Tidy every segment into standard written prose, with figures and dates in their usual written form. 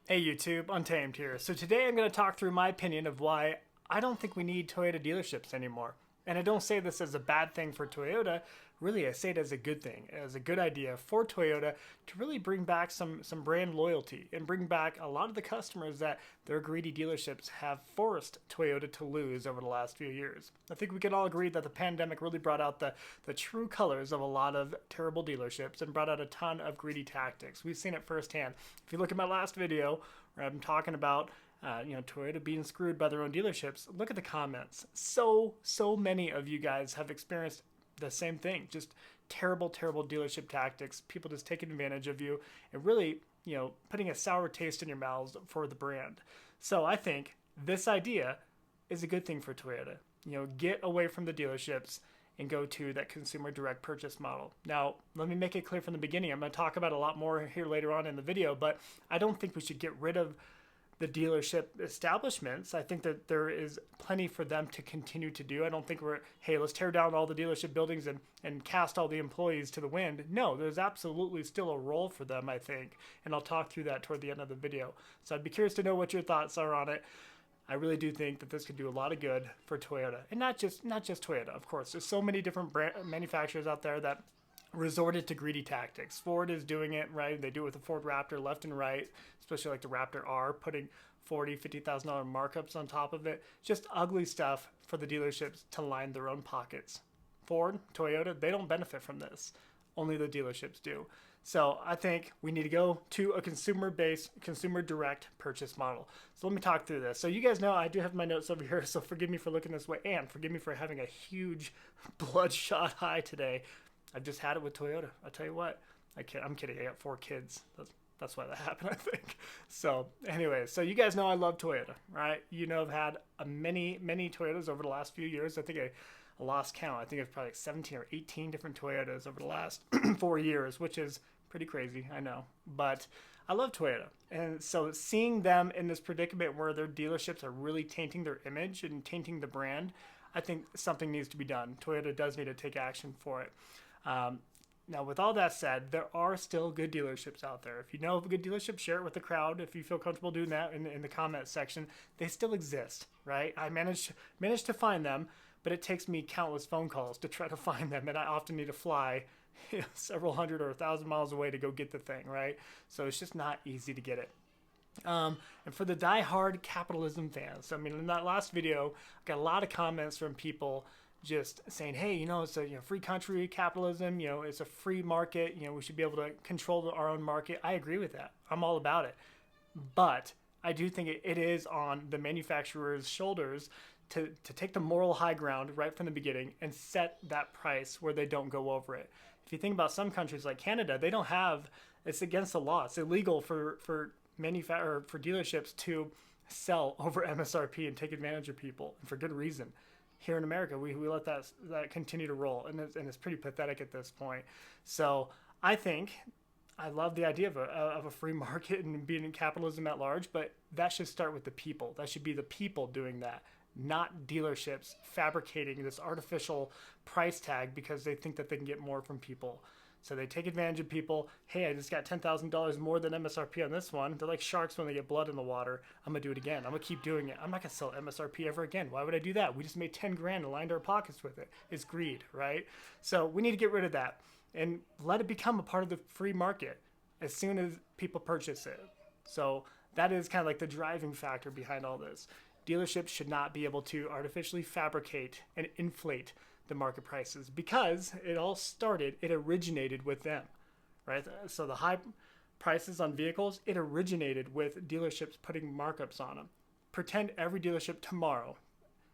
Hey YouTube, Untamed here. So today I'm going to talk through my opinion of why I don't think we need Toyota dealerships anymore. And I don't say this as a bad thing for Toyota, really I say it as a good thing, as a good idea for Toyota to really bring back some brand loyalty and bring back a lot of the customers that their greedy dealerships have forced Toyota to lose over the last few years. I think we can all agree that the pandemic really brought out the true colors of a lot of terrible dealerships and brought out a ton of greedy tactics. We've seen it firsthand. If you look at my last video where I'm talking about Toyota being screwed by their own dealerships. Look at the comments. So many of you guys have experienced the same thing. Just terrible dealership tactics. People just taking advantage of you and really, putting a sour taste in your mouths for the brand. So I think this idea is a good thing for Toyota. Get away from the dealerships and go to that consumer direct purchase model. Now, let me make it clear from the beginning. I'm going to talk about a lot more here later on in the video, but I don't think we should get rid of the dealership establishments. I think that there is plenty for them to continue to do. I don't think hey, let's tear down all the dealership buildings and cast all the employees to the wind. No, there's absolutely still a role for them, I think. And I'll talk through that toward the end of the video. So I'd be curious to know what your thoughts are on it. I really do think that this could do a lot of good for Toyota. And not just Toyota, of course. There's so many different manufacturers out there that resorted to greedy tactics. Ford is doing it, right? They do it with the Ford Raptor left and right, especially like the Raptor R, putting $40,000-$50,000 markups on top of it. Just ugly stuff for the dealerships to line their own pockets. Ford, Toyota, they don't benefit from this. Only the dealerships do. So I think we need to go to a consumer-based, consumer direct purchase model. So let me talk through this. So you guys know I do have my notes over here, so forgive me for looking this way, and forgive me for having a huge bloodshot high today. I've just had it with Toyota. I'll tell you what. I'm kidding. I got 4 kids. That's why that happened, I think. So anyway, so you guys know I love Toyota, right? I've had many Toyotas over the last few years. I think I lost count. I think it's probably like 17 or 18 different Toyotas over the last 4 years, which is pretty crazy, I know. But I love Toyota. And so seeing them in this predicament where their dealerships are really tainting their image and tainting the brand, I think something needs to be done. Toyota does need to take action for it. Now, with all that said, there are still good dealerships out there. If you know of a good dealership, share it with the crowd. If you feel comfortable doing that in the comment section, they still exist, right? I managed to find them, but it takes me countless phone calls to try to find them, and I often need to fly several hundred or 1,000 miles away to go get the thing, right? So it's just not easy to get it. And for the die-hard capitalism fans, I mean, in that last video, I got a lot of comments from people just saying, hey, it's a free country, capitalism, it's a free market, we should be able to control our own market. I agree with that. I'm all about it. But I do think it is on the manufacturer's shoulders to take the moral high ground right from the beginning and set that price where they don't go over it. If you think about some countries like Canada, they don't have, it's against the law. It's illegal for dealerships to sell over MSRP and take advantage of people, and for good reason. Here in America, we let that continue to roll, and it's pretty pathetic at this point. So I think I love the idea of a free market and being in capitalism at large, but that should start with the people. That should be the people doing that, not dealerships fabricating this artificial price tag because they think that they can get more from people. So they take advantage of people. Hey, I just got $10,000 more than MSRP on this one. They're like sharks when they get blood in the water. I'm going to do it again. I'm going to keep doing it. I'm not going to sell MSRP ever again. Why would I do that? We just made 10 grand and lined our pockets with it. It's greed, right? So we need to get rid of that and let it become a part of the free market as soon as people purchase it. So that is kind of like the driving factor behind all this. Dealerships should not be able to artificially fabricate and inflate the market prices because it originated with them, right? So the high prices on vehicles, it originated with dealerships putting markups on them. Pretend every dealership tomorrow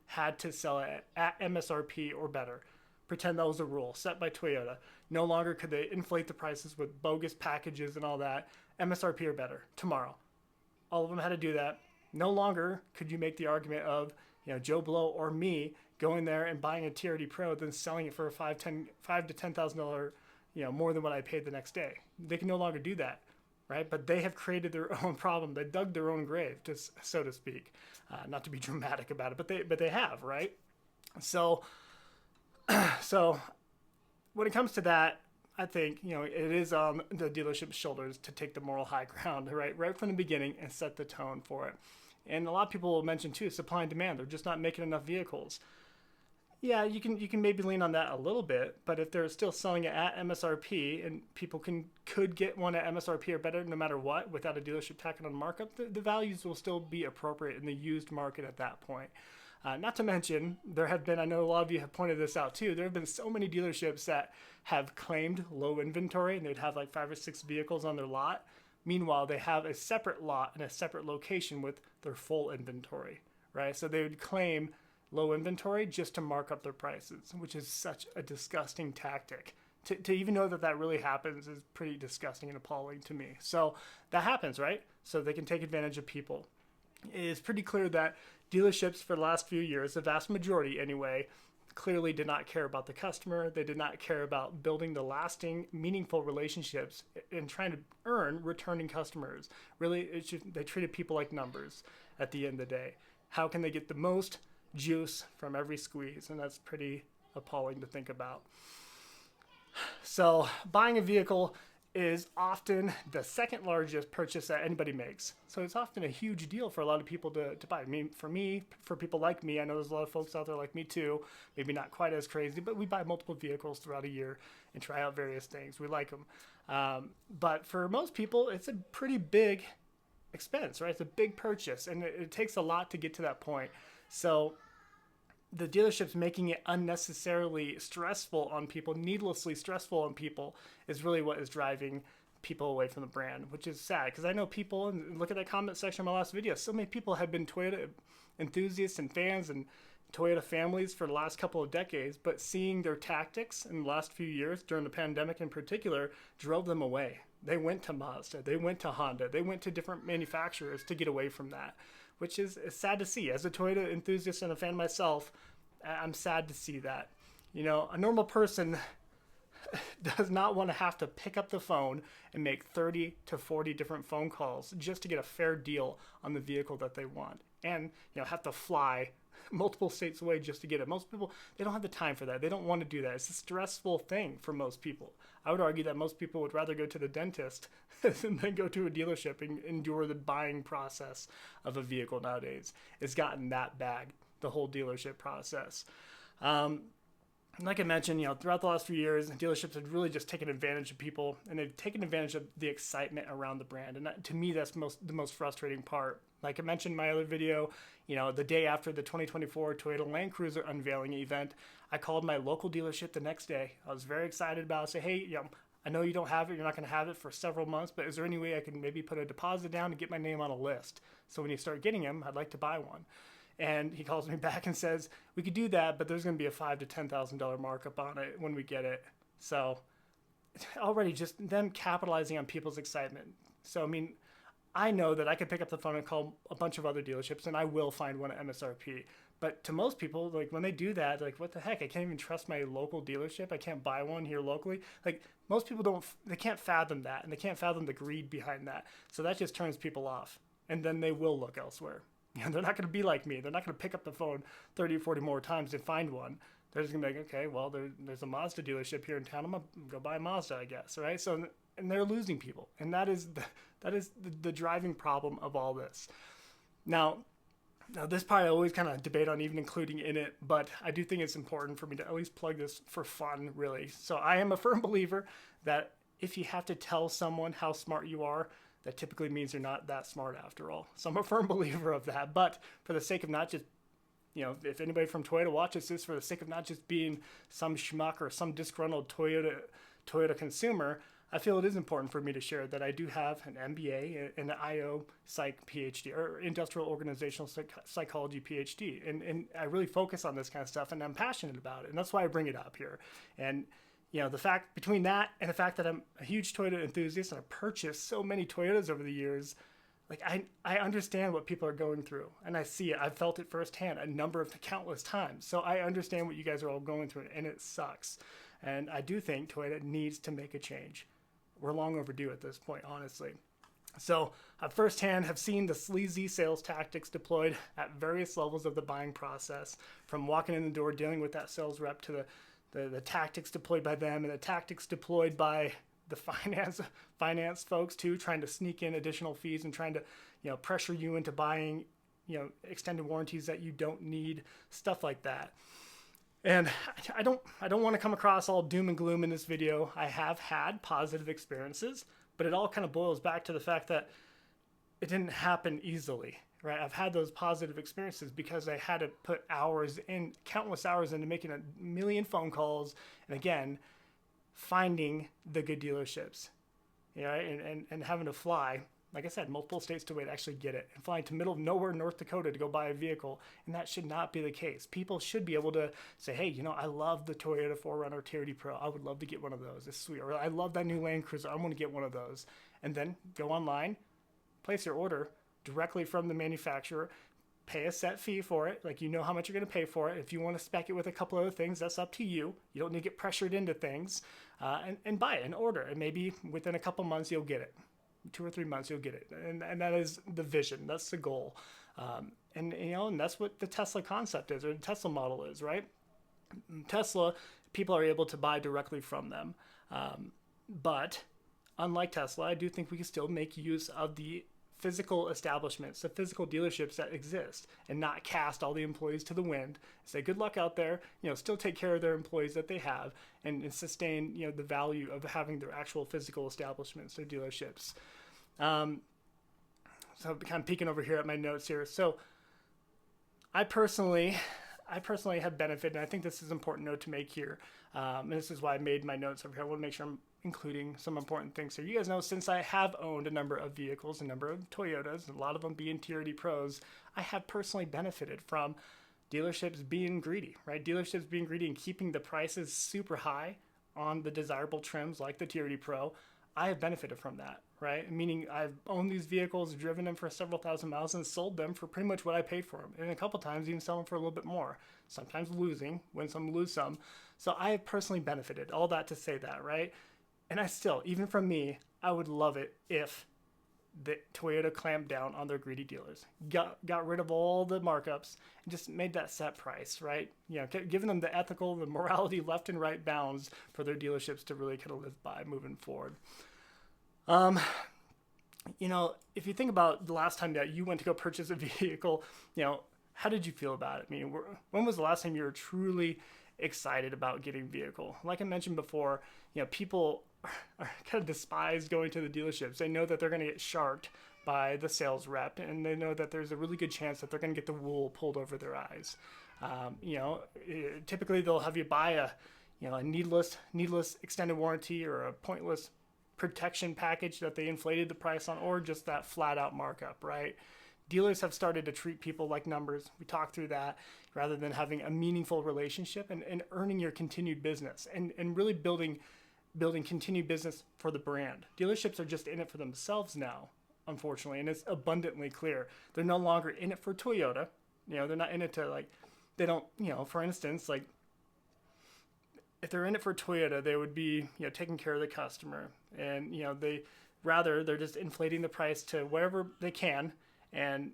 had to sell it at MSRP or better. Pretend that was a rule set by Toyota. No longer could they inflate the prices with bogus packages and all that. MSRP or better tomorrow. All of them had to do that. No longer could you make the argument of, Joe Blow or me going there and buying a TRD Pro, then selling it for $5,000 to $10,000, more than what I paid the next day. They can no longer do that, right? But they have created their own problem. They dug their own grave, so to speak. Not to be dramatic about it, but they have, right? So when it comes to that, I think, it is on the dealership's shoulders to take the moral high ground, right from the beginning and set the tone for it. And a lot of people will mention too, supply and demand. They're just not making enough vehicles. Yeah, you can maybe lean on that a little bit, but if they're still selling it at MSRP and people could get one at MSRP or better no matter what without a dealership tacking on markup, the values will still be appropriate in the used market at that point. Not to mention, there have been, I know a lot of you have pointed this out too, there have been so many dealerships that have claimed low inventory and they'd have like 5 or 6 vehicles on their lot. Meanwhile, they have a separate lot and a separate location with their full inventory, right? So they would claim low inventory just to mark up their prices, which is such a disgusting tactic. To even know that that really happens is pretty disgusting and appalling to me. So that happens, right? So they can take advantage of people. It is pretty clear that dealerships for the last few years, the vast majority anyway, clearly did not care about the customer. They did not care about building the lasting, meaningful relationships and trying to earn returning customers. Really, they treated people like numbers at the end of the day. How can they get the most juice from every squeeze? And that's pretty appalling to think about. So buying a vehicle is often the second largest purchase that anybody makes. So it's often a huge deal for a lot of people to buy. I mean, for people like me, I know there's a lot of folks out there like me too, maybe not quite as crazy, but we buy multiple vehicles throughout a year and try out various things. We like them. But for most people, it's a pretty big expense, right? It's a big purchase, and it takes a lot to get to that point. So the dealerships making it unnecessarily stressful on people, needlessly stressful on people, is really what is driving people away from the brand, which is sad. Because I know people, and look at that comment section of my last video, so many people have been Toyota enthusiasts and fans and Toyota families for the last couple of decades, but seeing their tactics in the last few years, during the pandemic in particular, drove them away. They went to Mazda, they went to Honda, they went to different manufacturers to get away from that, which is sad to see. As a Toyota enthusiast and a fan myself, I'm sad to see that. A normal person does not want to have to pick up the phone and make 30 to 40 different phone calls just to get a fair deal on the vehicle that they want. And, have to fly multiple states away just to get it. Most people, they don't have the time for that. They don't want to do that. It's a stressful thing for most people. I would argue that most people would rather go to the dentist than go to a dealership and endure the buying process of a vehicle nowadays. It's gotten that bad, the whole dealership process. Like I mentioned, throughout the last few years, dealerships have really just taken advantage of people, and they've taken advantage of the excitement around the brand. And to me, that's the most frustrating part. Like I mentioned in my other video, the day after the 2024 Toyota Land Cruiser unveiling event, I called my local dealership the next day. I was very excited about it. Say, hey, I know you don't have it. You're not going to have it for several months, but is there any way I can maybe put a deposit down and get my name on a list? So when you start getting them, I'd like to buy one. And he calls me back and says, we could do that, but there's going to be a $5,000 to $10,000 markup on it when we get it. So already just them capitalizing on people's excitement. So, I know that I could pick up the phone and call a bunch of other dealerships, and I will find one at MSRP. But to most people, like when they do that, like, what the heck? I can't even trust my local dealership. I can't buy one here locally. Like, most people they can't fathom that, and they can't fathom the greed behind that. So that just turns people off, and then they will look elsewhere. They're not going to be like me. They're not going to pick up the phone 30 or 40 more times to find one. They're just going to be like, okay, well, there's a Mazda dealership here in town. I'm going to go buy a Mazda, I guess, right? So, and they're losing people. And that is the driving problem of all this. Now, this part I always kind of debate on even including in it, but I do think it's important for me to at least plug this for fun, really. So I am a firm believer that if you have to tell someone how smart you are, that typically means you're not that smart after all. So I'm a firm believer of that. But for the sake of not just, if anybody from Toyota watches this, for the sake of not just being some schmuck or some disgruntled Toyota consumer, I feel it is important for me to share that I do have an MBA and an IO Psych PhD, or Industrial Organizational Psychology PhD. And I really focus on this kind of stuff, and I'm passionate about it. And that's why I bring it up here. And the fact between that and the fact that I'm a huge Toyota enthusiast and I've purchased so many Toyotas over the years, like I understand what people are going through, and I see it. I've felt it firsthand a number of countless times. So I understand what you guys are all going through, and it sucks. And I do think Toyota needs to make a change. We're long overdue at this point, honestly. So I firsthand have seen the sleazy sales tactics deployed at various levels of the buying process, from walking in the door, dealing with that sales rep, to the tactics deployed by them and the tactics deployed by the finance folks too, trying to sneak in additional fees and trying to, pressure you into buying, extended warranties that you don't need, stuff like that. And I don't want to come across all doom and gloom in this video. I have had positive experiences, but it all kind of boils back to the fact that it didn't happen easily, right? I've had those positive experiences because I had to put countless hours into making a million phone calls, and again, finding the good dealerships, and having to fly, like I said, multiple states to wait to actually get it, and flying to middle of nowhere, North Dakota, to go buy a vehicle. And that should not be the case. People should be able to say, hey, I love the Toyota 4Runner TRD Pro. I would love to get one of those. It's sweet. Or I love that new Land Cruiser. I want to get one of those. And then go online, place your order directly from the manufacturer, pay a set fee for it. Like, how much you're going to pay for it. If you want to spec it with a couple other things, that's up to you. You don't need to get pressured into things, and buy it and order. And maybe within a couple months, you'll get it. 2 or 3 months, you'll get it. And that is the vision. That's the goal. And that's what the Tesla concept is, or the Tesla model is, right? Tesla, people are able to buy directly from them. But unlike Tesla, I do think we can still make use of the physical establishments, the physical dealerships that exist, and not cast all the employees to the wind. Say good luck out there, still take care of their employees that they have, and sustain, the value of having their actual physical establishments, their dealerships. So I'm kind of peeking over here at my notes here. So I personally have benefited, and I think this is an important note to make here. And this is why I made my notes over here. I want to make sure I'm including some important things here. You guys know, since I have owned a number of vehicles, a number of Toyotas, a lot of them being TRD Pros, I have personally benefited from dealerships being greedy, right? Dealerships being greedy and keeping the prices super high on the desirable trims like the TRD Pro. I have benefited from that, right? Meaning I've owned these vehicles, driven them for several thousand miles, and sold them for pretty much what I paid for them. And a couple times even sell them for a little bit more, sometimes losing, win some, lose some. So I have personally benefited, all that to say that, right? And I still, even from me, I would love it if the Toyota clamped down on their greedy dealers, got rid of all the markups, and just made that set price, right? Giving them the ethical, the morality, left and right bounds for their dealerships to really kind of live by moving forward. If you think about the last time that you went to go purchase a vehicle, how did you feel about it? I mean, when was the last time you were truly excited about getting a vehicle? Like I mentioned before, people are kind of despise going to the dealerships. They know that they're going to get sharked by the sales rep, and they know that there's a really good chance that they're going to get the wool pulled over their eyes. Typically they'll have you buy a needless extended warranty or a pointless protection package that they inflated the price on, or just that flat out markup, right? Dealers have started to treat people like numbers. We talked through that, rather than having a meaningful relationship and earning your continued business and really building continued business for the brand. Dealerships are just in it for themselves now, unfortunately, and it's abundantly clear. They're no longer in it for Toyota. They're not in it to, like, they don't, for instance, like, if they're in it for Toyota, they would be, taking care of the customer, and, they're just inflating the price to whatever they can, and,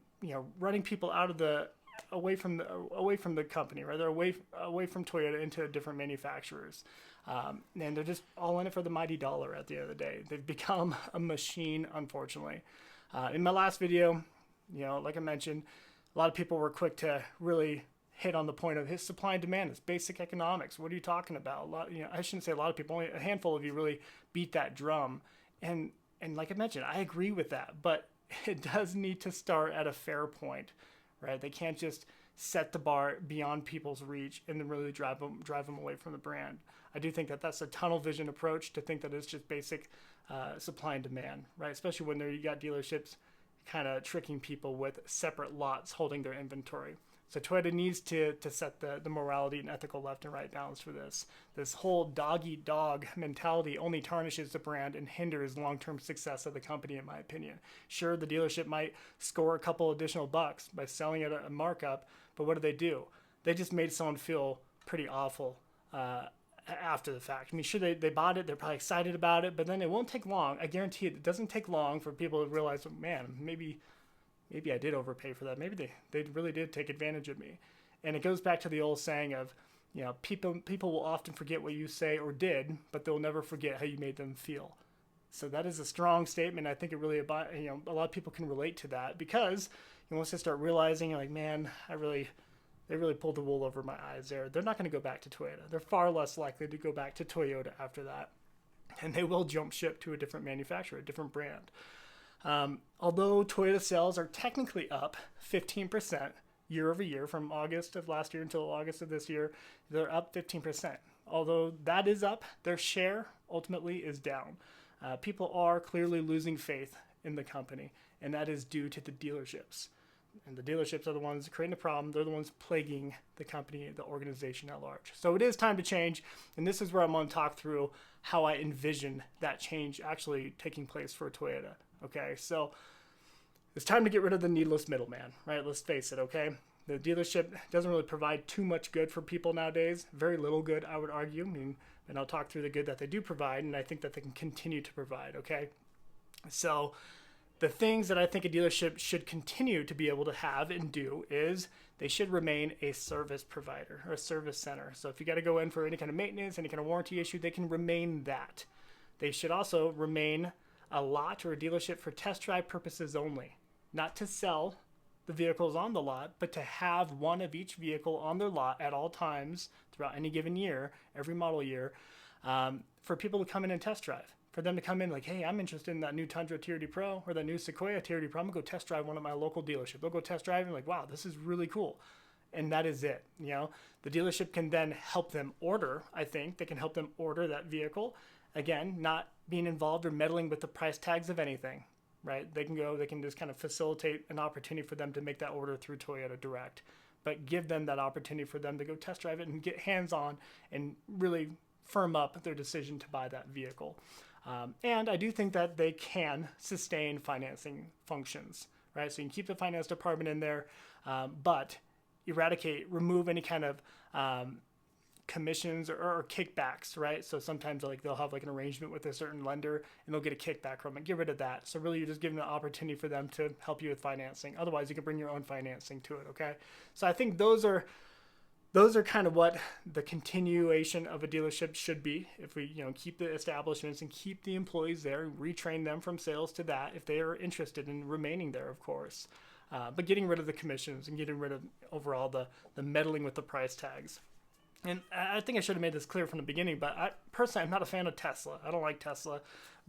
running people out of away from the company, right? They're away from Toyota into different manufacturers. And they're just all in it for the mighty dollar at the end of the day. They've become a machine, unfortunately. In my last video, like I mentioned, a lot of people were quick to really hit on the point of his supply and demand. It's basic economics. What are you talking about? I shouldn't say a lot of people, only a handful of you really beat that drum. And like I mentioned, I agree with that, but it does need to start at a fair point, right? They can't just set the bar beyond people's reach and then really drive them away from the brand. I do think that that's a tunnel vision approach to think that it's just basic supply and demand, right? Especially when you got dealerships kind of tricking people with separate lots holding their inventory. So Toyota needs to set the morality and ethical left and right balance for this. This whole dog-eat-dog mentality only tarnishes the brand and hinders long-term success of the company, in my opinion. Sure, the dealership might score a couple additional bucks by selling at a markup, but what do? They just made someone feel pretty awful after the fact. I mean, sure, they bought it, they're probably excited about it, but then it won't take long. I guarantee it doesn't take long for people to realize, man, maybe I did overpay for that. Maybe they really did take advantage of me. And it goes back to the old saying of, People will often forget what you say or did, but they'll never forget how you made them feel. So that is a strong statement. I think it really about a lot of people can relate to that, because once they start realizing, like, man, they really pulled the wool over my eyes there. They're not going to go back to Toyota. They're far less likely to go back to Toyota after that, and they will jump ship to a different manufacturer, a different brand. Although Toyota sales are technically up 15% year over year from August of last year until August of this year, they're up 15%. Although that is up, their share ultimately is down. People are clearly losing faith in the company, and that is due to the dealerships. And the dealerships are the ones creating the problem. They're the ones plaguing the company, the organization at large. So it is time to change, and this is where I'm going to talk through how I envision that change actually taking place for Toyota. Okay, so it's time to get rid of the needless middleman, right? Let's face it, okay? The dealership doesn't really provide too much good for people nowadays. Very little good, I would argue. And I'll talk through the good that they do provide, and I think that they can continue to provide, okay? So the things that I think a dealership should continue to be able to have and do is they should remain a service provider or a service center. So if you got to go in for any kind of maintenance, any kind of warranty issue, they can remain that. They should also remain a lot or a dealership for test drive purposes only, not to sell the vehicles on the lot, but to have one of each vehicle on their lot at all times throughout any given year, every model year, for people to come in and test drive. For them to come in like, hey, I'm interested in that new Tundra TRD Pro or that new Sequoia TRD Pro. I'm going to go test drive one at my local dealership. They'll go test drive and like, wow, this is really cool. And that is it. The dealership can then help them order, I think. They can help them order that vehicle. Again, not being involved or meddling with the price tags of anything, right? They can just kind of facilitate an opportunity for them to make that order through Toyota Direct, but give them that opportunity for them to go test drive it and get hands-on and really firm up their decision to buy that vehicle. And I do think that they can sustain financing functions, right? So you can keep the finance department in there, but remove any kind of commissions or kickbacks, right? So sometimes they'll have an arrangement with a certain lender and they'll get a kickback from it. Get rid of that. So really you're just giving an opportunity for them to help you with financing. Otherwise you can bring your own financing to it, okay? So I think those are kind of what the continuation of a dealership should be. If we keep the establishments and keep the employees there, retrain them from sales to that if they are interested in remaining there, of course. But getting rid of the commissions and getting rid of overall the meddling with the price tags. And I think I should have made this clear from the beginning, but I'm not a fan of Tesla. I don't like Tesla,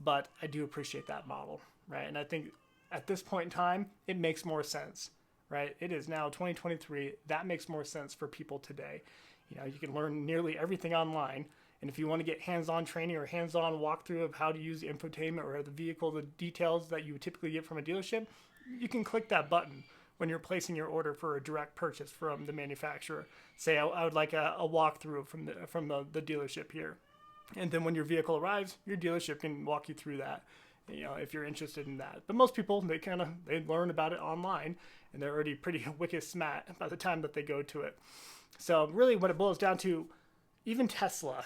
but I do appreciate that model, right? And I think at this point in time, it makes more sense, right? It is now 2023. That makes more sense for people today. You can learn nearly everything online. And if you want to get hands-on training or hands-on walkthrough of how to use the infotainment or the vehicle, the details that you would typically get from a dealership, you can click that button when you're placing your order for a direct purchase from the manufacturer. Say I would like a walkthrough from the dealership here. And then when your vehicle arrives, your dealership can walk you through that, if you're interested in that. But most people, they learn about it online and they're already pretty wicked smart by the time that they go to it. So really what it boils down to, even Tesla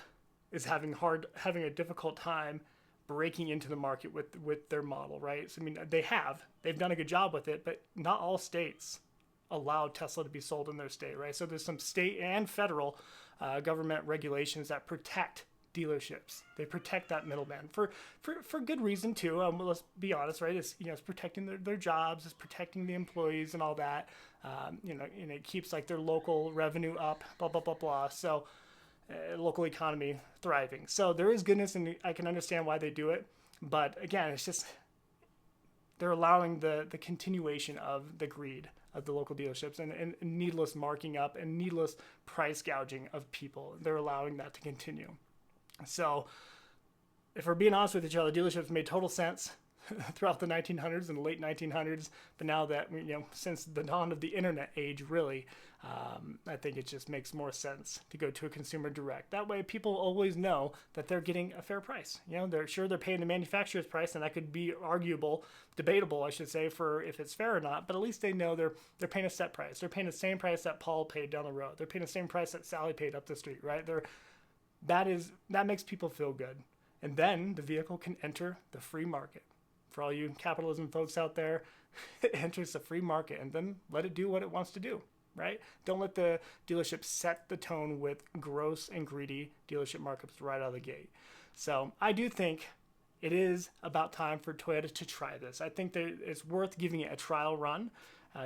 is having a difficult time breaking into the market with their model, right? So, they've done a good job with it, but not all states allow Tesla to be sold in their state, right? So there's some state and federal government regulations that protect dealerships. They protect that middleman for good reason too. Let's be honest, right? It's protecting their jobs, it's protecting the employees and all that. And it keeps their local revenue up, blah blah blah blah. So local economy thriving. So there is goodness, and I can understand why they do it. But again, it's just they're allowing the continuation of the greed of the local dealerships and needless marking up and needless price gouging of people. They're allowing that to continue. So if we're being honest with each other, dealerships made total sense throughout the 1900s and the late 1900s. But now that, since the dawn of the internet age, really, I think it just makes more sense to go to a consumer direct. That way people always know that they're getting a fair price. They're paying the manufacturer's price, and that could be debatable, I should say, for if it's fair or not, but at least they know they're paying a set price. They're paying the same price that Paul paid down the road. They're paying the same price that Sally paid up the street, right? That makes people feel good. And then the vehicle can enter the free market. For all you capitalism folks out there, it enters the free market and then let it do what it wants to do. right? Don't let the dealership set the tone with gross and greedy dealership markups right out of the gate. So I do think it is about time for Toyota to try this. I think that it's worth giving it a trial run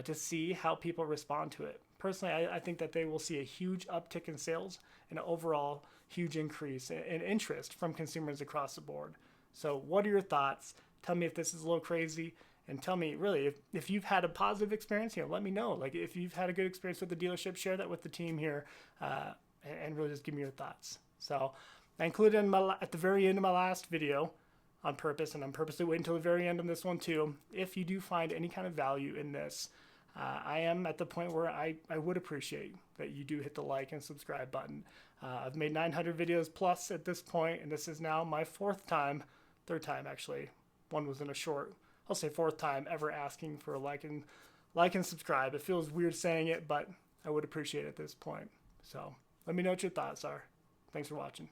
to see how people respond to it. Personally, I think that they will see a huge uptick in sales and an overall huge increase in interest from consumers across the board. So what are your thoughts? Tell me if this is a little crazy, and tell me really if you've had a positive experience. Let me know. Like if you've had a good experience with the dealership, share that with the team here, and really just give me your thoughts. So I included at the very end of my last video on purpose, and I'm purposely waiting until the very end on this one too. If you do find any kind of value in this, I am at the point where I would appreciate that you do hit the like and subscribe button. I've made 900 videos plus at this point, and this is now my third time actually. One was in a short, I'll say fourth time ever asking for a like and subscribe. It feels weird saying it, but I would appreciate it at this point. So let me know what your thoughts are. Thanks for watching.